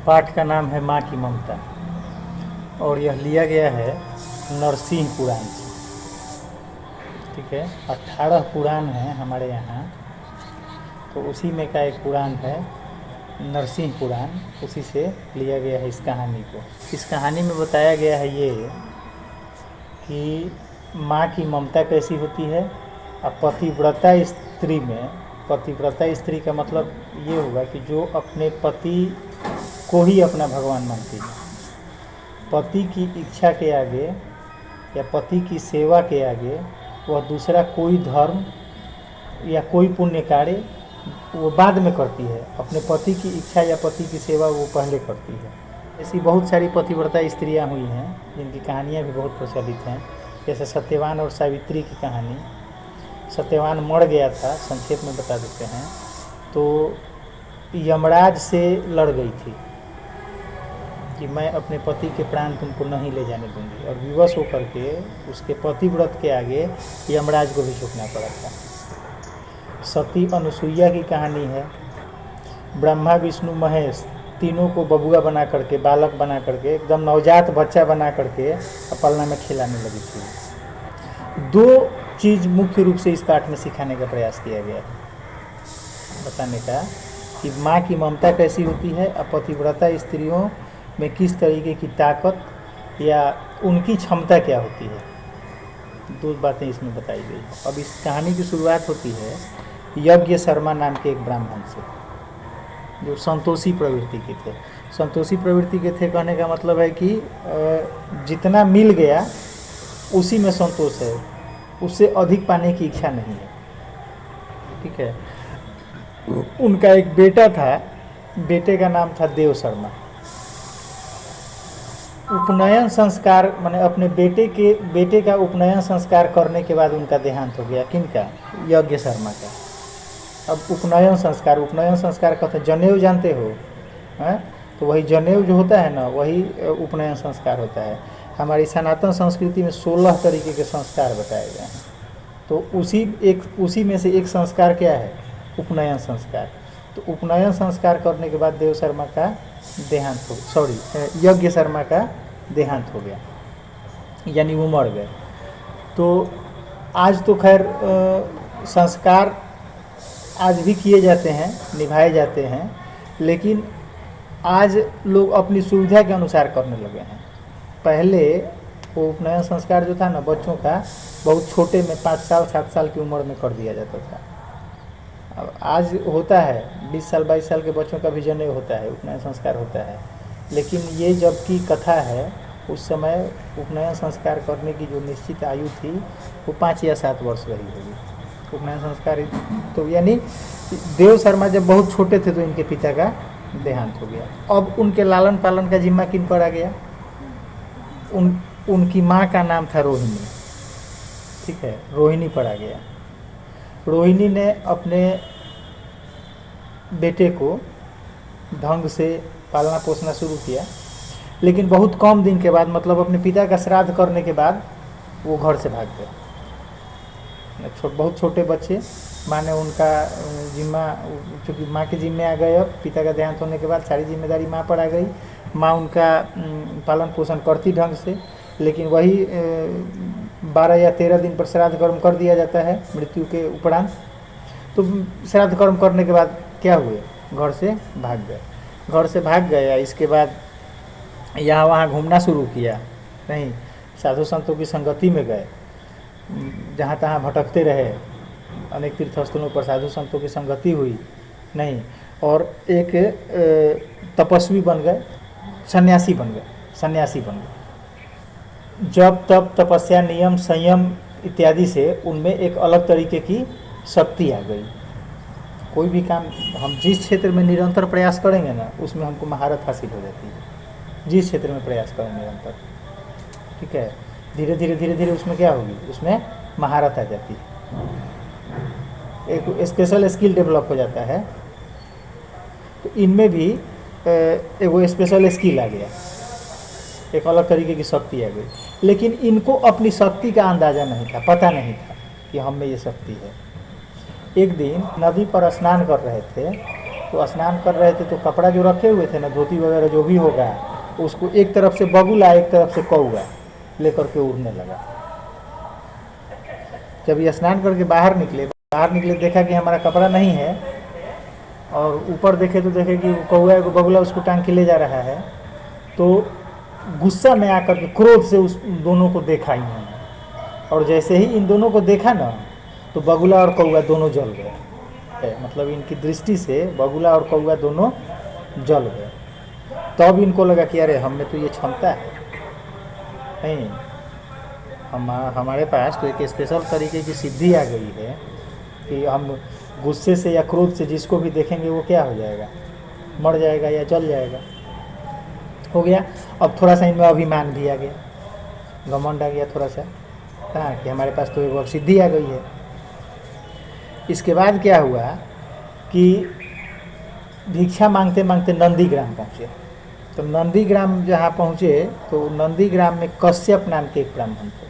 पाठ का नाम है माँ की ममता और यह लिया गया है नरसिंह पुराण से। ठीक है, 18 पुराण हैं हमारे यहाँ, तो उसी में का एक पुराण है नरसिंह पुराण, उसी से लिया गया है इस कहानी को। इस कहानी में बताया गया है ये कि माँ की ममता कैसी होती है। अब पतिव्रता स्त्री में, पतिव्रता स्त्री का मतलब ये होगा कि जो अपने पति को ही अपना भगवान मानती है, पति की इच्छा के आगे या पति की सेवा के आगे वह दूसरा कोई धर्म या कोई पुण्य कार्य वो बाद में करती है, अपने पति की इच्छा या पति की सेवा वो पहले करती है। ऐसी बहुत सारी पतिव्रता स्त्रियां हुई हैं जिनकी कहानियां भी बहुत प्रचलित हैं, जैसे सत्यवान और सावित्री की कहानी। सत्यवान मर गया था, संक्षेप में बता देते हैं, तो यमराज से लड़ गई थी कि मैं अपने पति के प्राण तुमको नहीं ले जाने दूंगी, और विवश होकर के उसके पतिव्रत के आगे यमराज को भी झुकना पड़ा था। सती अनुसुईया की कहानी है। ब्रह्मा विष्णु महेश तीनों को बबुआ बना करके, बालक बना करके, एकदम नवजात बच्चा बना करके पलना में खिलाने लगी थी। 2 चीज़ मुख्य रूप से इस पाठ में सिखाने का प्रयास किया गया है, बताने का कि माँ की ममता कैसी होती है, अपतिव्रता स्त्रियों में किस तरीके की ताकत या उनकी क्षमता क्या होती है। 2 बातें इसमें बताई गई। अब इस कहानी की शुरुआत होती है यज्ञ शर्मा नाम के एक ब्राह्मण से, जो संतोषी प्रवृत्ति के थे। संतोषी प्रवृत्ति के थे कहने का मतलब है कि जितना मिल गया उसी में संतोष है, उससे अधिक पाने की इच्छा नहीं है। ठीक है, उनका एक बेटा था, बेटे का नाम था देव शर्मा। उपनयन संस्कार माने अपने बेटे का उपनयन संस्कार करने के बाद उनका देहांत हो गया। किनका? यज्ञ शर्मा का। अब उपनयन संस्कार कहते हैं, जनेऊ जानते हो हैं, तो वही जनेऊ जो होता है ना, वही उपनयन संस्कार होता है। हमारी सनातन संस्कृति में 16 तरीके के संस्कार बताए गए हैं, तो उसी में से एक संस्कार क्या है? उपनयन संस्कार। तो उपनयन संस्कार करने के बाद देव शर्मा का देहांत हो, यज्ञ शर्मा का देहांत हो गया, यानी वो मर गए। तो आज तो खैर संस्कार आज भी किए जाते हैं, निभाए जाते हैं, लेकिन आज लोग अपनी सुविधा के अनुसार करने लगे हैं। पहले वो उपनयन संस्कार जो था ना बच्चों का, बहुत छोटे में 5 साल 7 साल की उम्र में कर दिया जाता था। अब आज होता है 20 साल 22 साल के बच्चों का भी जनेऊ होता है, उपनयन संस्कार होता है। लेकिन ये जबकि कथा है, उस समय उपनयन संस्कार करने की जो निश्चित आयु थी वो 5 या 7 वर्ष रही होगी। उपनयन संस्कार तो यानी देव शर्मा जब बहुत छोटे थे तो इनके पिता का देहांत हो गया। अब उनके लालन पालन का जिम्मा किन पर आ गया? उनकी माँ का नाम था रोहिणी। ठीक है, रोहिणी पर आ गया। रोहिणी ने अपने बेटे को ढंग से पालना पोसना शुरू किया, लेकिन बहुत कम दिन के बाद, मतलब अपने पिता का श्राद्ध करने के बाद वो घर से भाग गए। बहुत छोटे बच्चे, माँ ने उनका जिम्मा, चूँकि माँ के जिम्मे आ गए, अब पिता का देहांत होने के बाद सारी जिम्मेदारी माँ पर आ गई। माँ उनका पालन पोषण करती ढंग से, लेकिन वही 12 या 13 दिन पर श्राद्ध कर्म कर दिया जाता है मृत्यु के उपरांत। तो श्राद्ध कर्म करने के बाद क्या हुए? घर से भाग गए। घर से भाग गया, इसके बाद यहाँ वहाँ घूमना शुरू किया, नहीं साधु संतों की संगति में गए, जहाँ तहाँ भटकते रहे, अनेक तीर्थस्थलों पर साधु संतों की संगति हुई नहीं, और एक तपस्वी बन गए, सन्यासी बन गए। जब तप तपस्या नियम संयम इत्यादि से उनमें एक अलग तरीके की शक्ति आ गई। कोई भी काम हम जिस क्षेत्र में निरंतर प्रयास करेंगे ना, उसमें हमको महारत हासिल हो जाती है। जिस क्षेत्र में प्रयास करें निरंतर, ठीक है, धीरे धीरे उसमें क्या होगी? उसमें महारत आ जाती है, एक स्पेशल स्किल डेवलप हो जाता है। तो इनमें भी एक स्पेशल स्किल आ गया, एक अलग तरीके की शक्ति आ गई। लेकिन इनको अपनी शक्ति का अंदाज़ा नहीं था, पता नहीं था कि हम में ये शक्ति है। एक दिन नदी पर स्नान कर रहे थे तो स्नान कर रहे थे तो कपड़ा जो रखे हुए थे ना, धोती वगैरह जो भी होगा, उसको एक तरफ से बगुला एक तरफ से कौआ लेकर के उड़ने लगा। जब ये स्नान करके बाहर निकले देखा कि हमारा कपड़ा नहीं है, और ऊपर देखे तो देखे कि कौआ को बगुला उसको टांग के ले जा रहा है। तो गुस्सा में आकर के क्रोध से उस दोनों को देखा इन्होंने, और जैसे ही इन दोनों को देखा ना, तो बगुला और कौआ दोनों जल गए। मतलब इनकी दृष्टि से बगुला और कौआ दोनों जल गए। तब इनको लगा कि अरे हम में तो ये क्षमता है नहीं, हमारे पास तो एक स्पेशल तरीके की सिद्धि आ गई है कि हम गुस्से से या क्रोध से जिसको भी देखेंगे वो क्या हो जाएगा, मर जाएगा या जल जाएगा। हो गया। अब थोड़ा सा इनमें अभिमान भी आ गया, घमंड आ गया थोड़ा सा, हाँ, कि हमारे पास तो एक सिद्धि आ गई है। इसके बाद क्या हुआ कि भिक्षा मांगते मांगते नंदीग्राम पहुँचे। तो नंदीग्राम जहाँ पहुँचे तो नंदीग्राम में कश्यप नाम के एक ब्राह्मण थे,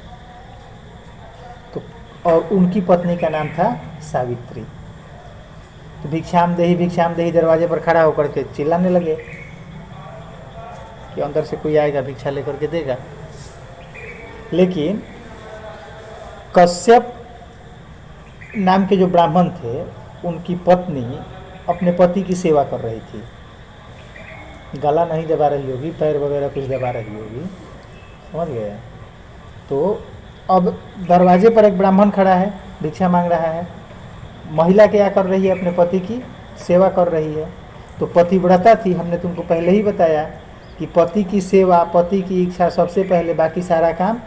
तो और उनकी पत्नी का नाम था सावित्री। तो भिक्षाम देही दरवाजे पर खड़ा होकर के चिल्लाने लगे कि अंदर से कोई आएगा भिक्षा लेकर के देगा। लेकिन कश्यप नाम के जो ब्राह्मण थे, उनकी पत्नी अपने पति की सेवा कर रही थी। गला नहीं दबा रही होगी, पैर वगैरह कुछ दबा रही होगी, समझ गए। तो अब दरवाजे पर एक ब्राह्मण खड़ा है, भिक्षा मांग रहा है। महिला क्या कर रही है, अपने पति की सेवा कर रही है। तो पतिव्रता थी, हमने तुमको पहले ही बताया कि पति की सेवा, पति की इच्छा सबसे पहले, बाकी सारा काम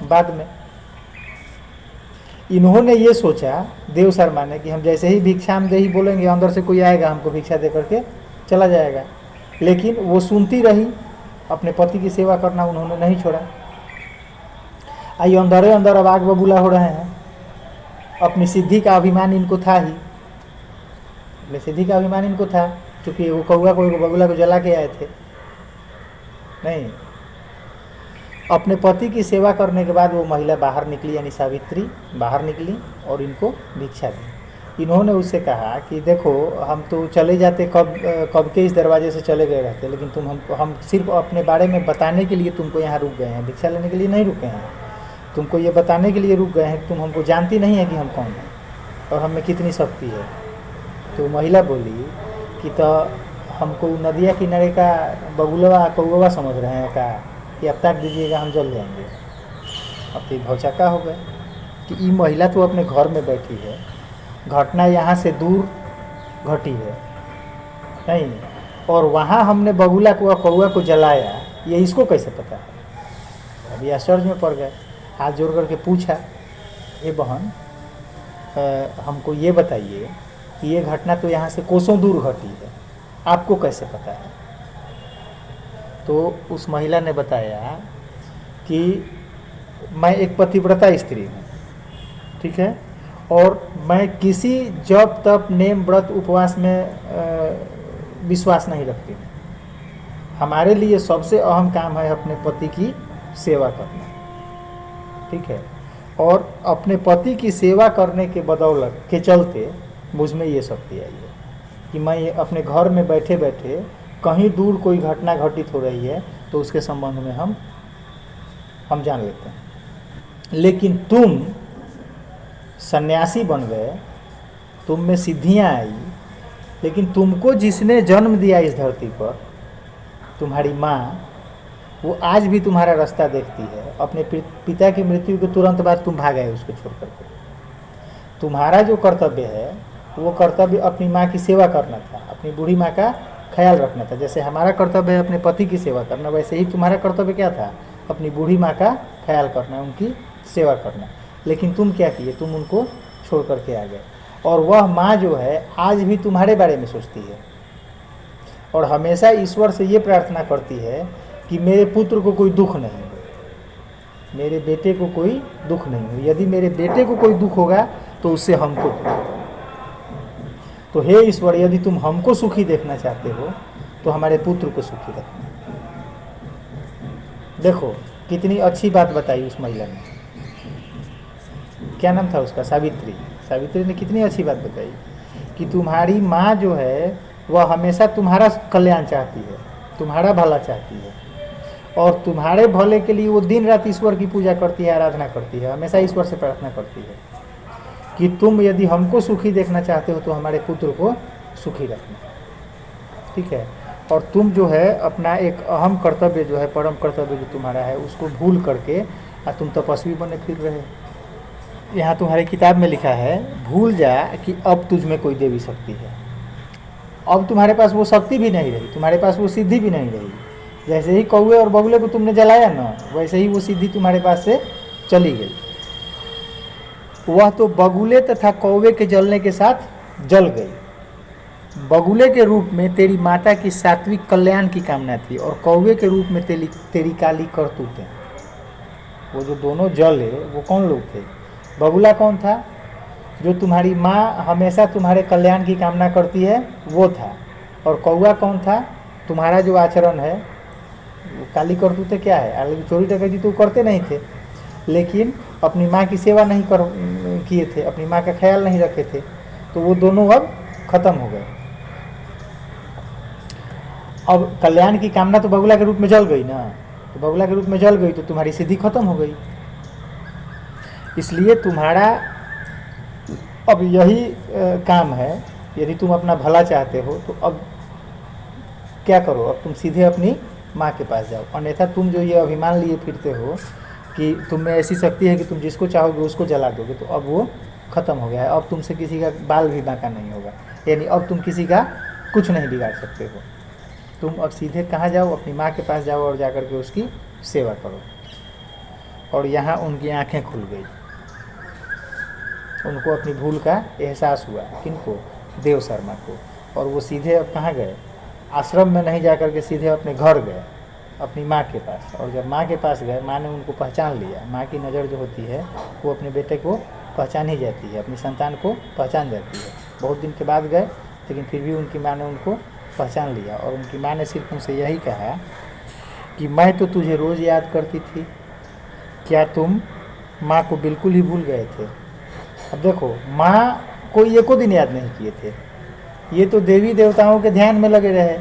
बाद में। इन्होंने ये सोचा, देव शर्मा ने, कि हम जैसे ही भिक्षाम देही बोलेंगे अंदर से कोई आएगा हमको भिक्षा दे करके चला जाएगा। लेकिन वो सुनती रही, अपने पति की सेवा करना उन्होंने नहीं छोड़ा। आइए अंदर अंदर अब आग बबूला हो रहे हैं। अपनी सिद्धि का अभिमान इनको था ही, अपनी सिद्धि का अभिमान इनको था, क्योंकि वो कौआ को बबूला को जला के आए थे। नहीं, अपने पति की सेवा करने के बाद वो महिला बाहर निकली, यानी सावित्री बाहर निकली और इनको भिक्षा दी। इन्होंने उससे कहा कि देखो, हम तो चले जाते कब के इस दरवाजे से चले गए रहते, लेकिन हम सिर्फ अपने बारे में बताने के लिए तुमको यहाँ रुक गए हैं, भिक्षा लेने के लिए नहीं रुके हैं। तुमको ये बताने के लिए रुक गए हैं, तुम हमको जानती नहीं है कि हम कौन हैं और हमें कितनी शक्ति है। तो महिला बोली कि तो हमको नदिया किनारे का बगुलवा कौवा समझ रहे हैं का, कि अब तक दीजिएगा हम जल जाएंगे। अब तो भौचक्का हो गए कि ये महिला तो अपने घर में बैठी है, घटना यहाँ से दूर घटी है नहीं, और वहाँ हमने बगुला को कौआ को जलाया, ये इसको कैसे पता है। अभी आश्चर्य में पड़ गए, हाथ जोड़ करके पूछा, ये बहन हमको ये बताइए कि ये घटना तो यहाँ से कोसों दूर घटी है, आपको कैसे पता है। तो उस महिला ने बताया कि मैं एक पतिव्रता स्त्री हूँ, ठीक है, और मैं किसी जप तप नेम व्रत उपवास में विश्वास नहीं रखती हूँ। हमारे लिए सबसे अहम काम है अपने पति की सेवा करना, ठीक है, और अपने पति की सेवा करने के बदौलत के चलते मुझ में ये शक्ति आई है कि मैं अपने घर में बैठे बैठे कहीं दूर कोई घटना घटित हो रही है तो उसके संबंध में हम जान लेते हैं। लेकिन तुम सन्यासी बन गए, तुम में सिद्धियां आई, लेकिन तुमको जिसने जन्म दिया इस धरती पर, तुम्हारी माँ, वो आज भी तुम्हारा रास्ता देखती है। अपने पिता की मृत्यु के तुरंत बाद तुम भाग आए उसको छोड़ करके। तुम्हारा जो कर्तव्य है वो कर्तव्य अपनी माँ की सेवा करना था, अपनी बूढ़ी माँ का ख्याल रखना था। जैसे हमारा कर्तव्य है अपने पति की सेवा करना, वैसे ही तुम्हारा कर्तव्य क्या था, अपनी बूढ़ी माँ का ख्याल करना, उनकी सेवा करना। लेकिन तुम क्या किए, तुम उनको छोड़ करके आ गए। और वह माँ जो है आज भी तुम्हारे बारे में सोचती है और हमेशा ईश्वर से ये प्रार्थना करती है कि मेरे पुत्र को कोई दुख नहीं हो, मेरे बेटे को कोई दुख नहीं हो। यदि मेरे बेटे को कोई दुख होगा तो उससे हमको दुख। तो हे ईश्वर, यदि तुम हमको सुखी देखना चाहते हो तो हमारे पुत्र को सुखी रखना। देखो कितनी अच्छी बात बताई उस महिला ने। क्या नाम था उसका, सावित्री। सावित्री ने कितनी अच्छी बात बताई कि तुम्हारी माँ जो है वह हमेशा तुम्हारा कल्याण चाहती है, तुम्हारा भला चाहती है, और तुम्हारे भले के लिए वो दिन रात ईश्वर की पूजा करती है, आराधना करती है, हमेशा ईश्वर से प्रार्थना करती है कि तुम यदि हमको सुखी देखना चाहते हो तो हमारे पुत्र को सुखी रखना, ठीक है। और तुम जो है अपना एक अहम कर्तव्य जो है, परम कर्तव्य जो तुम्हारा है, उसको भूल करके तुम तपस्वी बने फिर रहे। यहाँ तुम्हारी किताब में लिखा है, भूल जा कि अब तुझ में कोई देवी शक्ति है। अब तुम्हारे पास वो शक्ति भी नहीं रही, तुम्हारे पास वो सिद्धि भी नहीं रही। जैसे ही कौवे और बगुले को तुमने जलाया ना, वैसे ही वो सिद्धि तुम्हारे पास से चली गई। वह तो बगुले तथा कौवे के जलने के साथ जल गई। बगुले के रूप में तेरी माता की सात्विक कल्याण की कामना थी, और कौवे के रूप में तेरी काली करतूतें। वो जो दोनों जले वो कौन लोग थे? बगुला कौन था? जो तुम्हारी माँ हमेशा तुम्हारे कल्याण की कामना करती है, वो था। और कौवा कौन था? तुम्हारा जो आचरण है, काली करतूतें क्या है? हालांकि चोरी डकैती तो करते नहीं थे, लेकिन अपनी माँ की सेवा नहीं किए थे, अपनी माँ का ख्याल नहीं रखे थे, तो वो दोनों अब खत्म हो गए। अब कल्याण की कामना तो बगुला के रूप में जल गई ना, तो बगुला के रूप में जल गई तो तुम्हारी सिद्धि खत्म हो गई। इसलिए तुम्हारा अब यही काम है, यदि तुम अपना भला चाहते हो तो अब क्या करो? अब तुम सीधे अपनी माँ के पास जाओ। अन्यथा तुम जो ये अभिमान लिए फिरते हो कि तुम में ऐसी शक्ति है कि तुम जिसको चाहोगे उसको जला दोगे, तो अब वो ख़त्म हो गया है। अब तुमसे किसी का बाल भी बांका नहीं होगा, यानी अब तुम किसी का कुछ नहीं बिगाड़ सकते हो। तुम अब सीधे कहाँ जाओ? अपनी माँ के पास जाओ और जाकर के उसकी सेवा करो। और यहाँ उनकी आंखें खुल गई, उनको अपनी भूल का एहसास हुआ। किनको? देव शर्मा को। और वो सीधे अब कहाँ गए? आश्रम में नहीं जाकर के सीधे अपने घर गए, अपनी माँ के पास। और जब माँ के पास गए, माँ ने उनको पहचान लिया। माँ की नज़र जो होती है वो अपने बेटे को पहचान ही जाती है, अपनी संतान को पहचान जाती है। बहुत दिन के बाद गए, लेकिन फिर भी उनकी माँ ने उनको पहचान लिया। और उनकी माँ ने सिर्फ उनसे यही कहा कि मैं तो तुझे रोज़ याद करती थी, क्या तुम माँ को बिल्कुल ही भूल गए थे? अब देखो, माँ को एको दिन याद नहीं किए थे, ये तो देवी देवताओं के ध्यान में लगे रहे,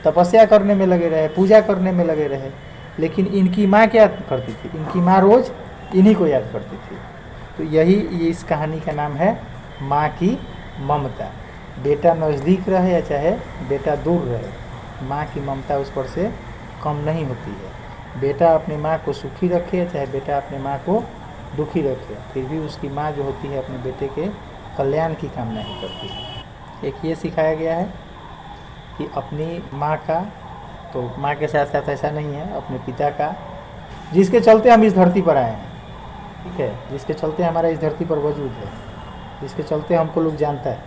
तपस्या करने में लगे रहे, पूजा करने में लगे रहे। लेकिन इनकी माँ क्या करती थी? इनकी माँ रोज़ इन्हीं को याद करती थी। तो यही ये इस कहानी का नाम है, माँ की ममता। बेटा नज़दीक रहे या चाहे बेटा दूर रहे, माँ की ममता उस पर से कम नहीं होती है। बेटा अपनी माँ को सुखी रखे, चाहे बेटा अपनी माँ को दुखी रखे, फिर भी उसकी माँ जो होती है अपने बेटे के कल्याण की कामना ही करती है। एक ये सिखाया गया है कि अपनी माँ का, तो माँ के साथ साथ ऐसा नहीं है, अपने पिता का, जिसके चलते हम इस धरती पर आए हैं, ठीक है, जिसके चलते हमारा इस धरती पर वजूद है, जिसके चलते हमको लोग जानता है,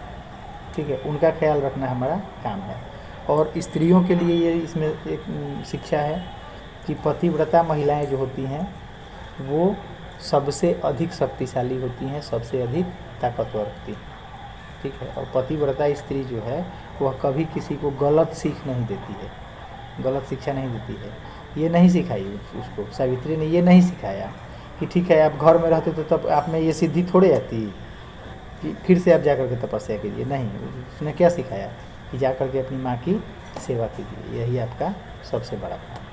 ठीक है, उनका ख्याल रखना हमारा काम है। और स्त्रियों के लिए ये इसमें एक शिक्षा है कि पतिव्रता महिलाएं जो होती हैं वो सबसे अधिक शक्तिशाली होती हैं, सबसे अधिक ताकतवर होती हैं, ठीक है। और पतिव्रता स्त्री जो है वह कभी किसी को गलत सीख नहीं देती है, गलत शिक्षा नहीं देती है। ये नहीं सिखाई उसको, सावित्री ने ये नहीं सिखाया कि ठीक है आप घर में रहते तो तब आप में ये सिद्धि थोड़े आती कि फिर से आप जाकर के तपस्या कीजिए। नहीं, उसने क्या सिखाया कि जाकर के अपनी माँ की सेवा कीजिए, यही आपका सबसे बड़ा काम।